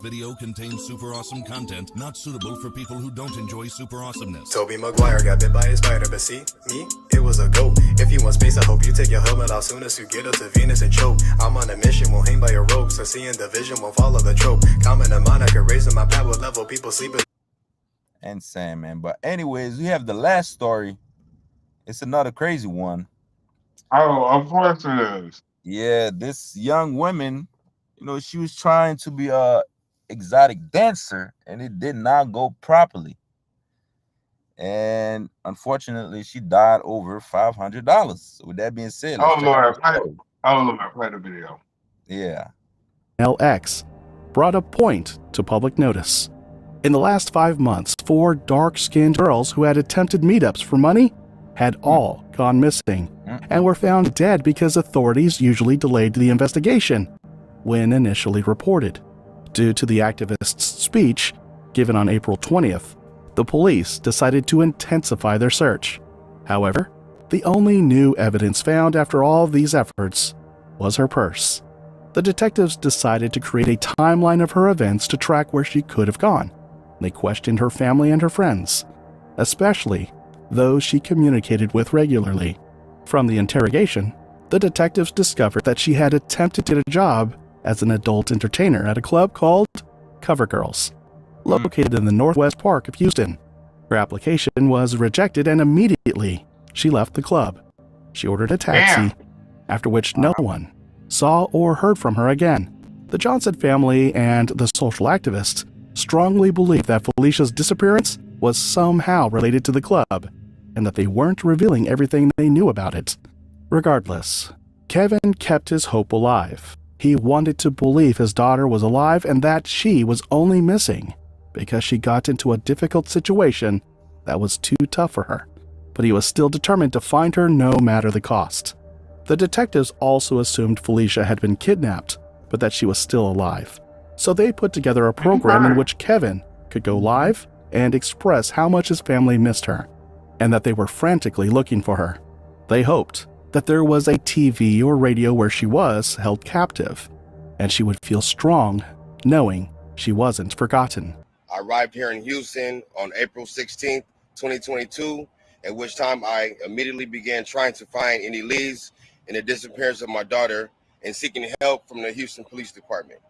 Video contains super awesome content not suitable for people who don't enjoy super awesomeness. Toby Maguire got bit by a spider, but see, me, it was a goat. If you want space, I hope you take your helmet off soon as you get up to Venus and choke. I'm on a mission, won't hang by your ropes, so seeing the vision won't follow the trope. Common a moniker, raising my power level, people sleeping. Insane, man. But anyways, we have the last story. It's another crazy one. Oh, of course it is. Yeah, this young woman, she was trying to be a exotic dancer, and it did not go properly. And unfortunately, she died over $500. So with that being said, Lord, play the video. Yeah. LX brought a point to public notice. In the last 5 months, 4 dark-skinned girls who had attempted meetups for money had all gone missing and were found dead because authorities usually delayed the investigation when initially reported. Due to the activist's speech given on April 20th, the police decided to intensify their search. However, the only new evidence found after all these efforts was her purse. The detectives decided to create a timeline of her events to track where she could have gone. They questioned her family and her friends, especially those she communicated with regularly. From the interrogation, the detectives discovered that she had attempted to get a job as an adult entertainer at a club called Cover Girls, located in the Northwest Park of Houston. Her application was rejected and immediately she left the club. She ordered a taxi, after which no one saw or heard from her again. The Johnson family and the social activists strongly believe that Felicia's disappearance was somehow related to the club and that they weren't revealing everything they knew about it. Regardless, Kevin kept his hope alive. He wanted to believe his daughter was alive and that she was only missing because she got into a difficult situation that was too tough for her. But he was still determined to find her no matter the cost. The detectives also assumed Felicia had been kidnapped, but that she was still alive. So they put together a program in which Kevin could go live and express how much his family missed her, and that they were frantically looking for her. They hoped that there was a TV or radio where she was held captive, and she would feel strong knowing she wasn't forgotten. I arrived here in Houston on April 16th, 2022, at which time I immediately began trying to find any leads in the disappearance of my daughter and seeking help from the Houston Police Department.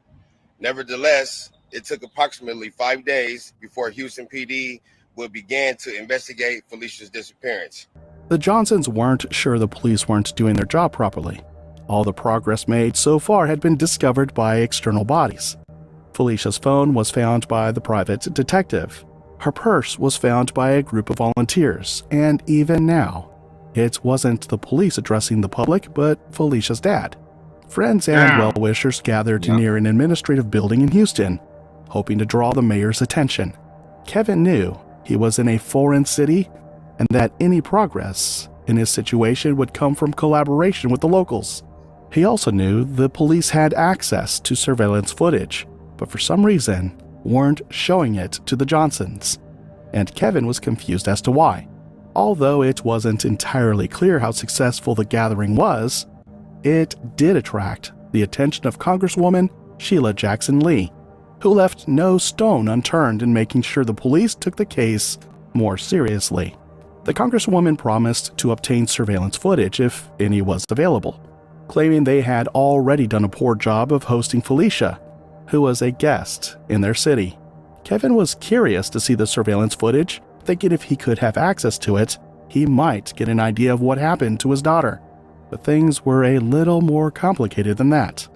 Nevertheless, it took approximately 5 days before Houston PD would begin to investigate Felicia's disappearance. The Johnsons weren't sure the police weren't doing their job properly. All the progress made so far had been discovered by external bodies. Felicia's phone was found by the private detective. Her purse was found by a group of volunteers, and even now, it wasn't the police addressing the public, but Felicia's dad. Friends and well-wishers gathered near an administrative building in Houston, hoping to draw the mayor's attention. Kevin knew he was in a foreign city and that any progress in his situation would come from collaboration with the locals. He also knew the police had access to surveillance footage, but for some reason weren't showing it to the Johnsons, and Kevin was confused as to why. Although it wasn't entirely clear how successful the gathering was, it did attract the attention of Congresswoman Sheila Jackson Lee, who left no stone unturned in making sure the police took the case more seriously. The Congresswoman promised to obtain surveillance footage if any was available, claiming they had already done a poor job of hosting Felicia, who was a guest in their city. Kevin was curious to see the surveillance footage, thinking if he could have access to it, he might get an idea of what happened to his daughter. But things were a little more complicated than that.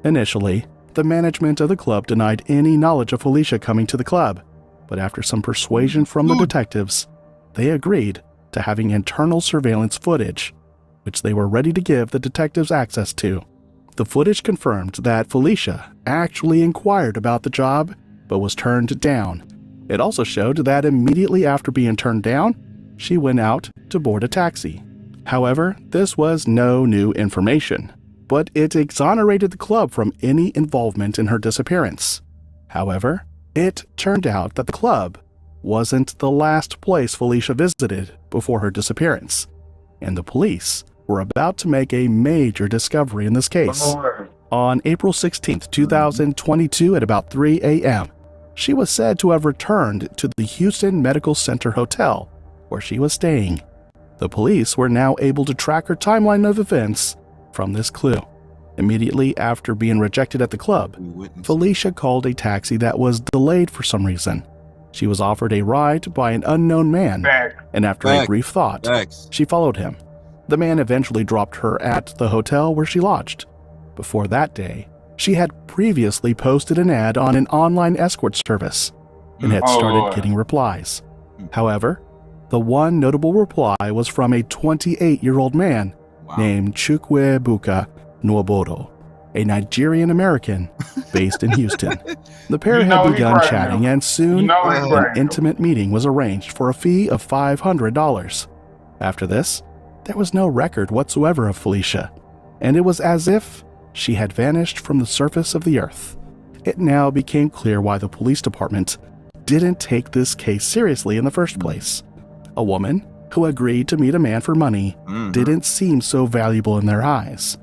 Initially, the management of the club denied any knowledge of Felicia coming to the club, but after some persuasion from the detectives, they agreed to having internal surveillance footage, which they were ready to give the detectives access to. The footage confirmed that Felicia actually inquired about the job, but was turned down. It also showed that immediately after being turned down, she went out to board a taxi. However, this was no new information, but it exonerated the club from any involvement in her disappearance. However, it turned out that the club wasn't the last place Felicia visited before her disappearance, and the police were about to make a major discovery in this case. On April 16, 2022 at about 3 a.m., she was said to have returned to the Houston Medical Center Hotel where she was staying. The police were now able to track her timeline of events from this clue. Immediately after being rejected at the club, Felicia called a taxi that was delayed for some reason. She was offered a ride by an unknown man, and after a brief thought, she followed him. The man eventually dropped her at the hotel where she lodged. Before that day, she had previously posted an ad on an online escort service and had started getting replies. However, the one notable reply was from a 28-year-old man named Chukwuebuka Nwabodo, a Nigerian American based in Houston. The pair had begun chatting, and soon an intimate meeting was arranged for a fee of $500. After this, there was no record whatsoever of Felicia, and it was as if she had vanished from the surface of the earth. It now became clear why the police department didn't take this case seriously in the first place. A woman who agreed to meet a man for money didn't seem so valuable in their eyes.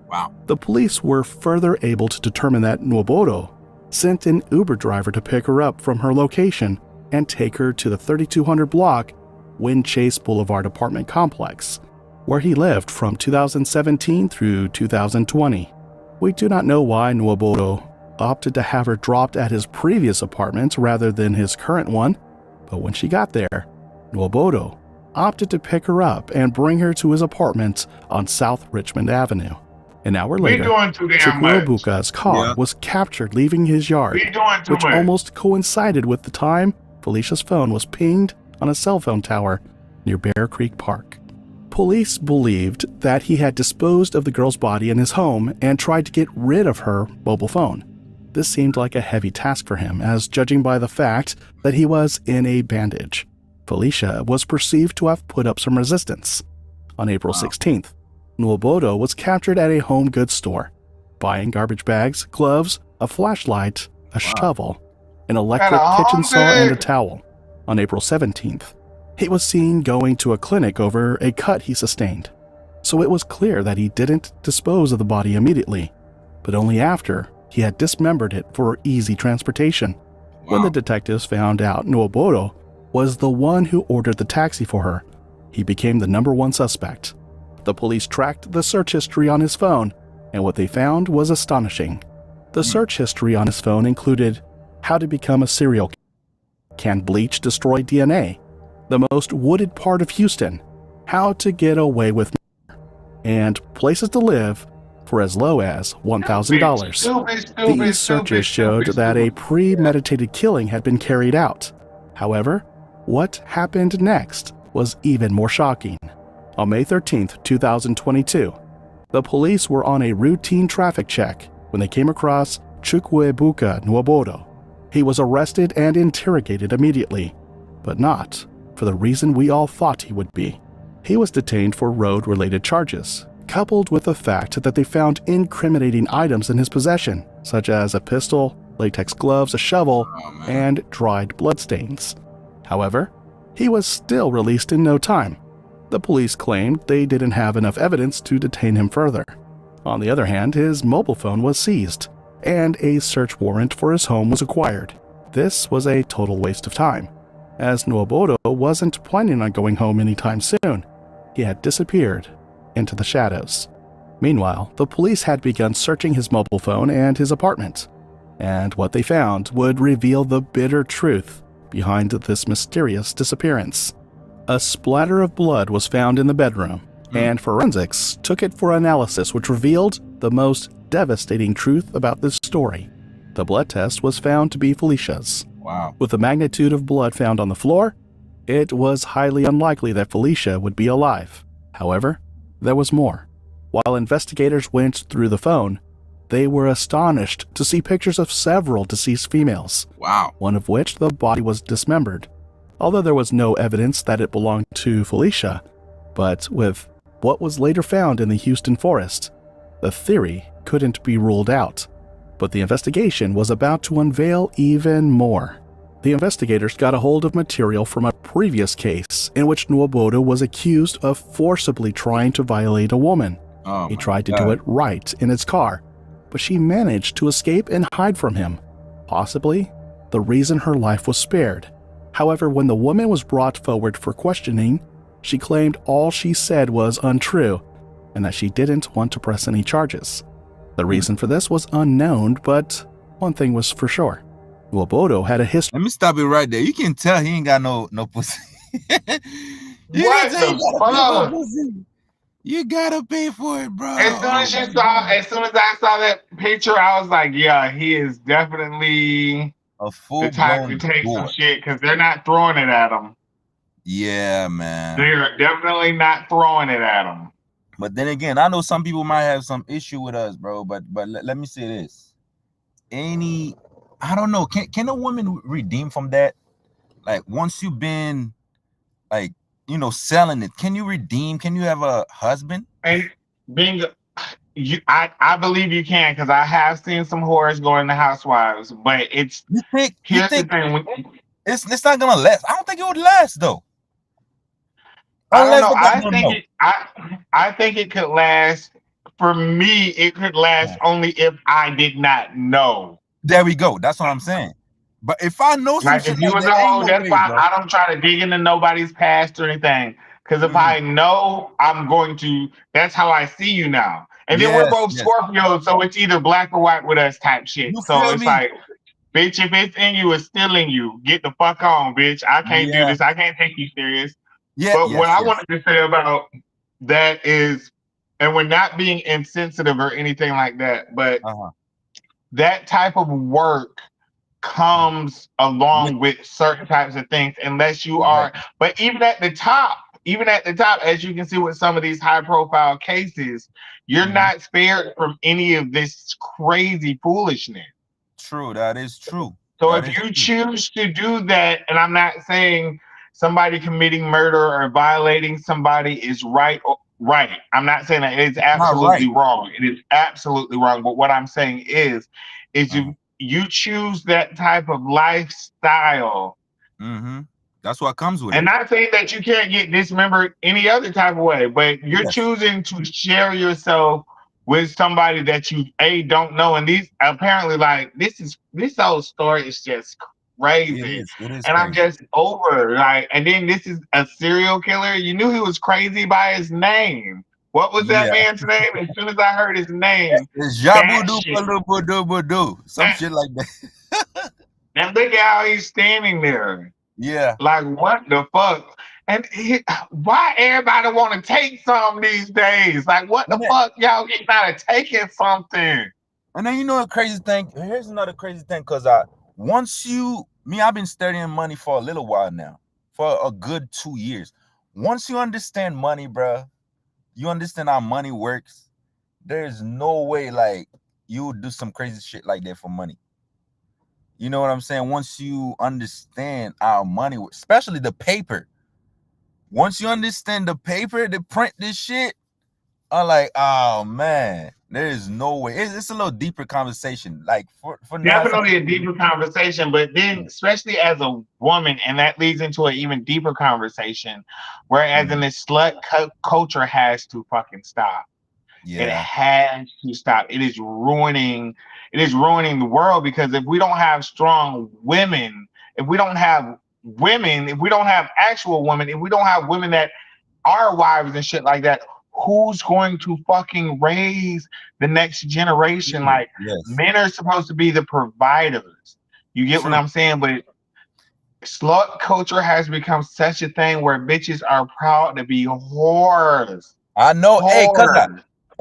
The police were further able to determine that Nwabodo sent an Uber driver to pick her up from her location and take her to the 3200 block Wind Chase Boulevard apartment complex, where he lived from 2017 through 2020. We do not know why Nwabodo opted to have her dropped at his previous apartment rather than his current one, but when she got there, Nwabodo opted to pick her up and bring her to his apartment on South Richmond Avenue. An hour later, Chukwuebuka's car was captured leaving his yard, which almost coincided with the time Felicia's phone was pinged on a cell phone tower near Bear Creek Park. Police believed that he had disposed of the girl's body in his home and tried to get rid of her mobile phone. This seemed like a heavy task for him, as judging by the fact that he was in a bandage, Felicia was perceived to have put up some resistance. On April 16th, Nwabodo was captured at a home goods store, buying garbage bags, gloves, a flashlight, a shovel, an electric kitchen saw, and a towel. On April 17th, he was seen going to a clinic over a cut he sustained. So it was clear that he didn't dispose of the body immediately, but only after he had dismembered it for easy transportation. When the detectives found out Nwabodo was the one who ordered the taxi for her, he became the number one suspect. The police tracked the search history on his phone, and what they found was astonishing. The search history on his phone included how to become a serial killer, can bleach destroy DNA, the most wooded part of Houston, how to get away with murder, and places to live for as low as $1,000. These searches showed that a premeditated killing had been carried out. However, what happened next was even more shocking. On May 13, 2022, the police were on a routine traffic check when they came across Chukwuebuka Nwabodo. He was arrested and interrogated immediately, but not for the reason we all thought he would be. He was detained for road-related charges, coupled with the fact that they found incriminating items in his possession, such as a pistol, latex gloves, a shovel, and dried bloodstains. However, he was still released in no time. The police claimed they didn't have enough evidence to detain him further. On the other hand, his mobile phone was seized, and a search warrant for his home was acquired. This was a total waste of time, as Nwabodo wasn't planning on going home anytime soon. He had disappeared into the shadows. Meanwhile, the police had begun searching his mobile phone and his apartment, and what they found would reveal the bitter truth behind this mysterious disappearance. A splatter of blood was found in the bedroom, and forensics took it for analysis, which revealed the most devastating truth about this story. The blood test was found to be Felicia's. With the magnitude of blood found on the floor, it was highly unlikely that Felicia would be alive. However, there was more. While investigators went through the phone, they were astonished to see pictures of several deceased females, one of which the body was dismembered. Although there was no evidence that it belonged to Felicia, but with what was later found in the Houston forest, the theory couldn't be ruled out. But the investigation was about to unveil even more. The investigators got a hold of material from a previous case in which Nwabodo was accused of forcibly trying to violate a woman. He tried to do it right in his car, but she managed to escape and hide from him, possibly the reason her life was spared. However, when the woman was brought forward for questioning, she claimed all she said was untrue and that she didn't want to press any charges. The reason for this was unknown, but one thing was for sure. Nwaobodo had a history. Let me stop it right there. You can tell he ain't got no pussy. What the fuck? You gotta pay for it, bro. As soon as I saw that picture, I was like, yeah, he is definitely a the type to full-blown take some boy. shit because they're not throwing it at him. Yeah, man. They're definitely not throwing it at him. But then again, I know some people might have some issue with us, bro. But let me say this: I don't know. Can a woman redeem from that? Like once you've been, like selling it, can you redeem? Can you have a husband? And I believe you can because I have seen some whores go into housewives, but it's here's the thing. It's not gonna last. I don't think it would last though. I don't know. I think it could last. For me, it could last only if I did not know. There we go. That's what I'm saying. But if I know some shit if you was a hoe, that's why I don't try to dig into nobody's past or anything. Because if I know, I'm going to. That's how I see you now. And then we're both Scorpios, so it's either black or white with us type shit. So it's like, bitch, if it's in you, it's still in you. Get the fuck on, bitch. I can't do this. I can't take you serious. But what I wanted to say about that is, and we're not being insensitive or anything like that, but that type of work comes along with certain types of things, unless you are. But even at the top, as you can see with some of these high profile cases, you're not spared from any of this crazy foolishness. True, that is true. So if you choose to do that, and I'm not saying somebody committing murder or violating somebody is right. I'm not saying that it's absolutely wrong. It is absolutely wrong. But what I'm saying is you choose that type of lifestyle. That's what comes with it. And not saying that you can't get dismembered any other type of way, but you're choosing to share yourself with somebody that you don't know. And these apparently, like, this whole story is just crazy. It is and crazy. I'm just over, like, and then this is a serial killer. You knew he was crazy by his name. What was that man's name? As soon as I heard his name, it's Jabudu, some shit like that. And look at how he's standing there. Yeah. Like, what the fuck? And why everybody want to take something these days? Like, what the fuck y'all getting out of taking something? And then a crazy thing. Here's another crazy thing, because I've been studying money for a little while now, for a good 2 years. Once you understand money, bro, you understand how money works. There's no way like you would do some crazy shit like that for money. You know what I'm saying? Once you understand how money works, especially the paper. Once you understand the paper to print this shit, I'm like, oh man, there is no way. It's a little deeper conversation. Like for definitely a deeper conversation, but then especially as a woman, and that leads into an even deeper conversation. Whereas in this slut culture has to fucking stop. Yeah. It has to stop. It is ruining the world, because if we don't have strong women, if we don't have actual women, if we don't have women that are wives and shit like that, who's going to fucking raise the next generation? Like, men are supposed to be the providers. You get what I'm saying? But slut culture has become such a thing where bitches are proud to be whores. I know. Hey,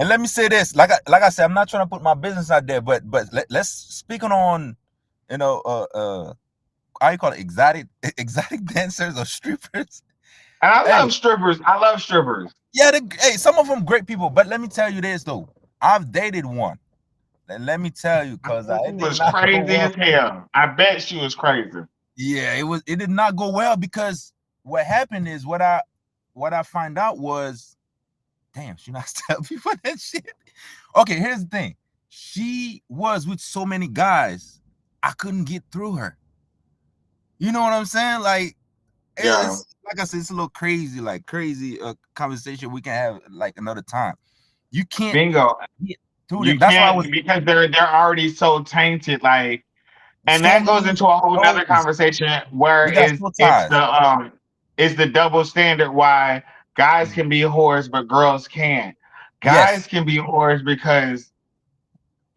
and let me say this, like I said, I'm not trying to put my business out there, but let's speak on how you call it, exotic dancers or strippers. And I love strippers. Yeah, some of them great people, but let me tell you this though, I've dated one, and let me tell you, because it was crazy as hell. I bet she was crazy. Yeah, it did not go well, because what happened is what I find out was, damn, she not tell people that shit. Okay, here's the thing. She was with so many guys, I couldn't get through her. You know what I'm saying? Like, like I said, it's a little crazy, conversation we can have like another time. You can't. Bingo. Dude, You that's why I can't was because they're already so tainted. Like, and that goes scamming into a whole nother those. conversation where They got soul ties. it's the double standard why guys Mhm. can be whores but girls can't. Guys Yes. can be whores because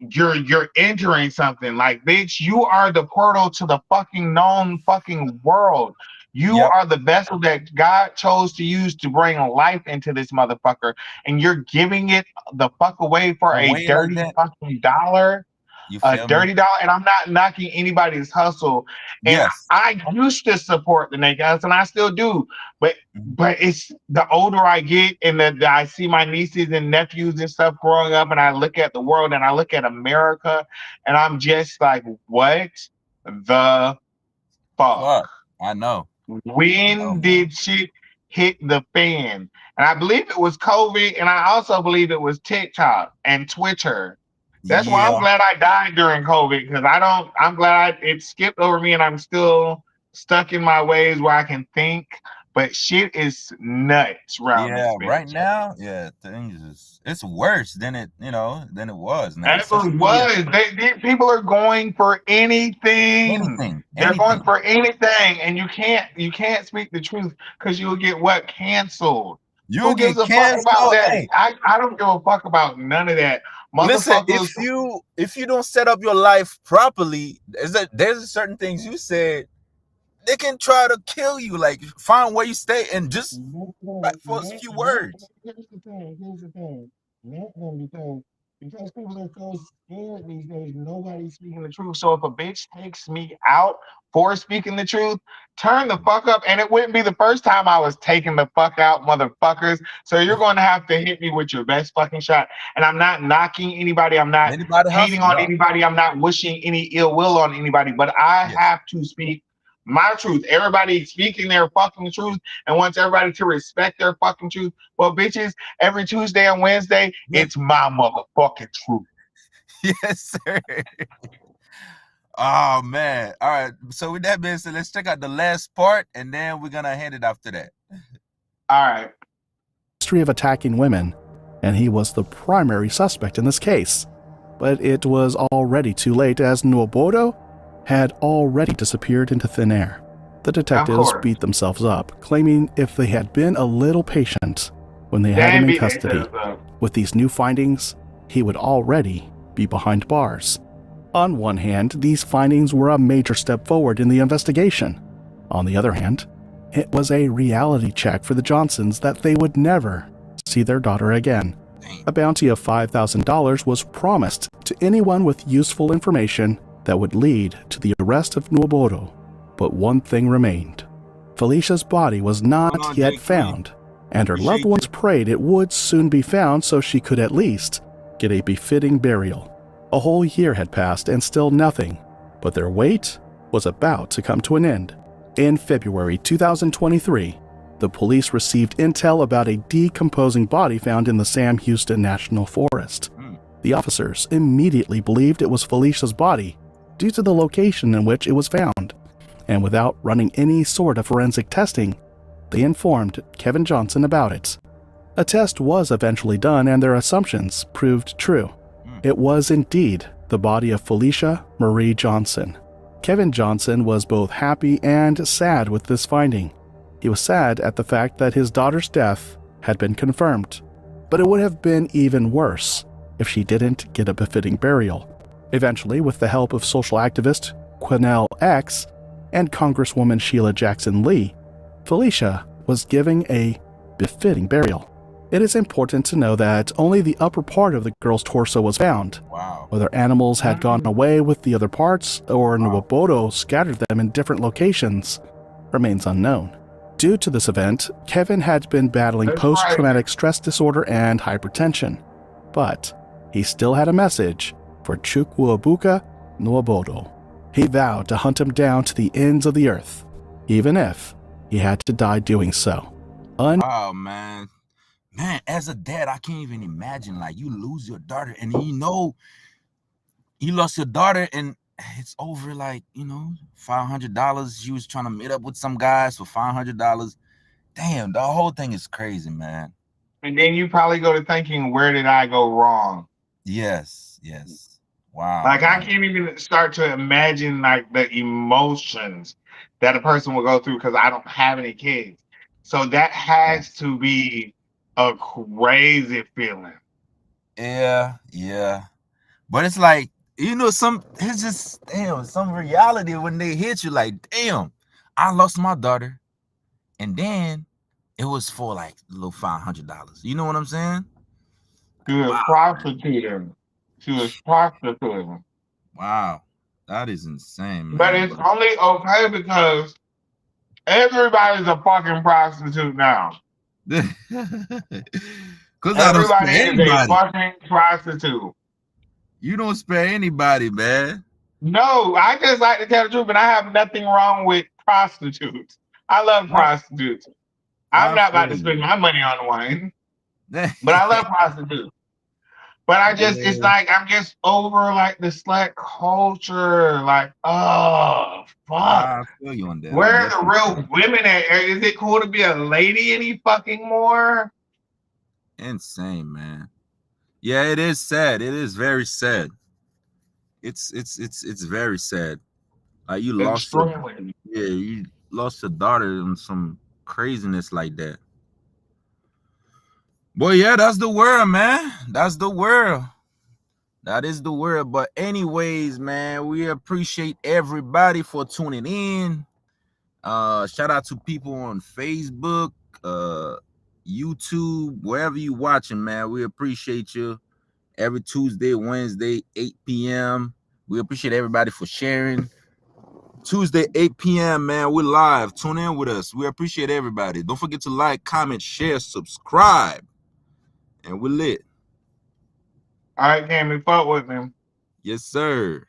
you're entering something. Like, bitch, you are the portal to the fucking known fucking world. You Yep. are the vessel that God chose to use to bring life into this motherfucker, and you're giving it the fuck away for a Away like dirty that. fucking dollar. You A feel me? dirty dollar. And I'm not knocking anybody's hustle. And Yes. I used to support the naked hustle, and I still do. But Mhm. it's the older I get, and I see my nieces and nephews and stuff growing up, and I look at the world and I look at America, and I'm just like, what the fuck? Fuck. I know. I know, When man. did shit hit the fan? And I believe it was COVID, and I also believe it was TikTok and Twitter. That's why I'm Yeah. glad I died during COVID, because I'm glad it skipped over me and I'm still stuck in my ways where I can think. But shit is nuts around Yeah. this Right bitch. now, yeah, things is it's worse than than it was now. Ever Social media, was. People are going for anything. anything, They're going anything. for anything, and you can't speak the truth because you'll get what canceled. You'll Who gives get a fuck about canceled. that? Hey, I don't give a fuck about none of that, listen, motherfuckers. if you don't set up your life properly, there's certain things you said they can try to kill you. Like find where you stay and just fight for a few words. Here's the thing. Here's the thing. Let them because people are so scared these days. Nobody's speaking the truth. So if a bitch takes me out for speaking the truth, turn the fuck up. And it wouldn't be the first time I was taking the fuck out, motherfuckers. So you're going to have to hit me with your best fucking shot. And I'm not knocking anybody. I'm not Anybody hating hustle? on No. anybody. I'm not wishing any ill will on anybody. But I Yes. have to speak my truth. Everybody speaking their fucking truth and wants everybody to respect their fucking truth. Well, bitches, every Tuesday and Wednesday, Yeah. it's my motherfucking truth. Yes, sir. Oh man. All right. So with that being said, let's check out the last part and then we're gonna hand it after that. All right. History of attacking women, and he was the primary suspect in this case. But it was already too late, as Nuobodo had already disappeared into thin air. The detectives course. beat themselves up, claiming if they had been a little patient when they had Damn him in beat custody, themselves up. with these new findings, he would already be behind bars. On one hand, these findings were a major step forward in the investigation. On the other hand, it was a reality check for the Johnsons that they would never see their daughter again. A bounty of $5,000 was promised to anyone with useful information that would lead to the arrest of Nuobodo. But one thing remained. Felicia's body was not yet found, and her loved ones prayed it would soon be found so she could at least get a befitting burial. A whole year had passed and still nothing, but their wait was about to come to an end. In February 2023, the police received intel about a decomposing body found in the Sam Houston National Forest. The officers immediately believed it was Felicia's body due to the location in which it was found, and without running any sort of forensic testing, they informed Kevin Johnson about it. A test was eventually done and their assumptions proved true. It was indeed the body of Felicia Marie Johnson. Kevin Johnson was both happy and sad with this finding. He was sad at the fact that his daughter's death had been confirmed, but it would have been even worse if she didn't get a befitting burial. Eventually, with the help of social activist Quinnell X and Congresswoman Sheila Jackson Lee, Felicia was given a befitting burial. It is important to know that only the upper part of the girl's torso was found. Wow. Whether animals had gone away with the other parts or Nuobodo scattered them in different locations remains unknown. Due to this event, Kevin had been battling post-traumatic stress disorder and hypertension, but he still had a message for Chukwuebuka Nuobodo. He vowed to hunt him down to the ends of the earth, even if he had to die doing so. Oh man. Man, as a dad, I can't even imagine, like, you lose your daughter and you lost your daughter and it's over, like, $500. You was trying to meet up with some guys for $500. Damn, the whole thing is crazy, man. And then you probably go to thinking, where did I go wrong? Yes, yes. Wow, Like I man. can't even start to imagine like the emotions that a person will go through because I don't have any kids. So that has to be a crazy feeling. Yeah, yeah. But it's like, it's just damn, some reality when they hit you, like, damn, I lost my daughter. And then it was for like a little $500. You know what I'm saying? She was Wow. prostituting. She was prostituting. Wow. That is insane, But man. it's only okay because everybody's a fucking prostitute now. Because I don't Everybody spare is a anybody. fucking prostitute. You don't spare anybody, man. No, I just like to tell the truth, and I have nothing wrong with prostitutes. I love prostitutes. I'm I not about feel to you. spend my money on one, but I love prostitutes. But it's Yeah, like I'm just over like the slut culture. Like, oh fuck, I feel you on that. I where are the definitely feel real you. women at? Is it cool to be a lady any fucking more? Insane, man. Yeah, it is sad. It is very sad. It's very sad. Like Extremely. you lost your daughter in some craziness like that. Boy, yeah, that's the world, man. That's the world. That is the world. But anyways, man, we appreciate everybody for tuning in. Shout out to people on Facebook, YouTube, wherever you watching, man. We appreciate you. Every Tuesday, Wednesday, 8 p.m. We appreciate everybody for sharing. Tuesday, 8 p.m., man. We're live. Tune in with us. We appreciate everybody. Don't forget to like, comment, share, subscribe. And we're lit. All right, Cammy, fuck with me. Yes, sir.